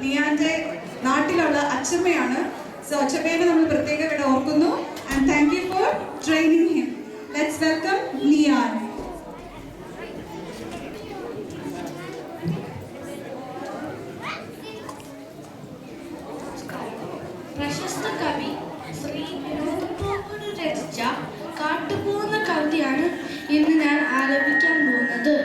നിയാന്റെ നാട്ടിലുള്ള അച്ഛമ്മയാണ്. സോ അച്ഛമ്മേനെ നമ്മൾ പ്രത്യേകം ഇവിടെ ഓർക്കുന്നു. And thank you for training him. Let's welcome Niyan. പ്രശസ്ത കവി ശ്രീ വിനോദ് രചിച്ച കാട്ടുപോകുന്ന കവിതയാണ് ഇന്ന് ഞാൻ ആലപിക്കാൻ പോകുന്നത്.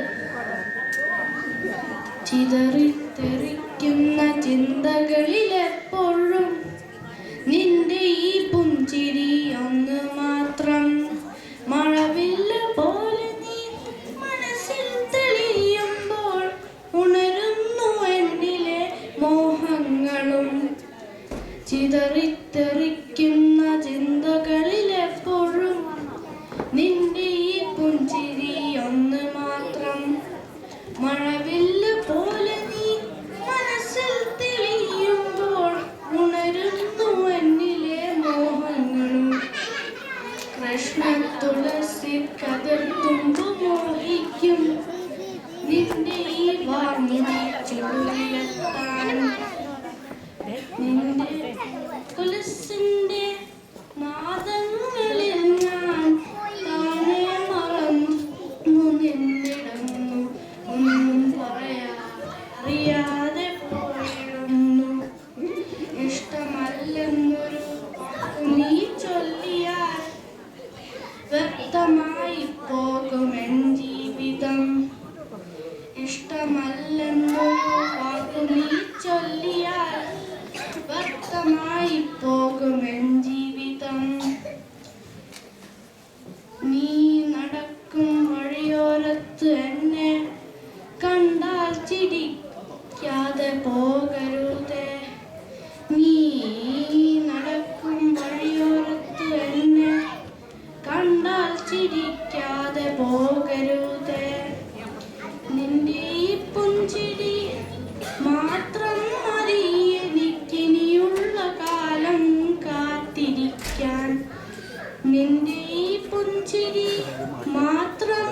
ചിതറിത്തെറിക്കുന്ന ചിന്തകളിലെപ്പോഴും നിന്റെ ഈ പുഞ്ചിരി ഒന്ന് മാത്രം. മഴവില്ല പോലെ നീ മനസ്സിൽ തെളിയുമ്പോൾ ഉണരുന്നു എന്നിലെ മോഹങ്ങളും. ചിതറിത്തെറിക്കുന്ന ചിന്തകളിലെപ്പോഴും നിന്റെ ഈ പുഞ്ചിരി ഒന്ന് മാത്രം. മഴവില്ല് പോലെ നീ മനസ്സിൽ തെളിയുമ്പോൾ ഉണരുന്നു എന്നിലെ മോഹങ്ങളും. കൃഷ്ണ തുളസി കതിർത്തുമ്പു മോഹിക്കും നിന്റെ ഈ വാർമുടി ചുരുളിലെത്താൻ. നിന്റെ കുലസിന്റെ നാദങ്ങളിൽ ഞാൻ താനെ മറന്നു നിന്നിടുന്നു. ഒന്നും അറിയാതെ പോയിടുന്നു. ഇഷ്ടമല്ലെന്നൊരു നീ ചൊല്ലിയാൽ വ്യക്തമായി പോകുമെൻ ജീവിതം. ഇഷ്ടമല്ലെന്നൊരു വാക്കു നീ ചൊല്ലിയാൽ വ്യക്തമായി പോകുമെൻ ജീവിതം. നീ നടക്കും വഴിയോരത്ത് എന്നെ കണ്ടാൽ ചിരിക്കാതെ പോകരുതേ. നീ നടക്കും വഴിയോരത്ത് എന്നെ കണ്ടാൽ ചിരിക്കാതെ പോകരുതേ. നിന്റെ ഈ പുഞ്ചിരി മാത്രം മതി എനിക്കിനിയുള്ള കാലം കാത്തിരിക്കാൻ. നിന്റെ ഈ പുഞ്ചിരി മാത്രം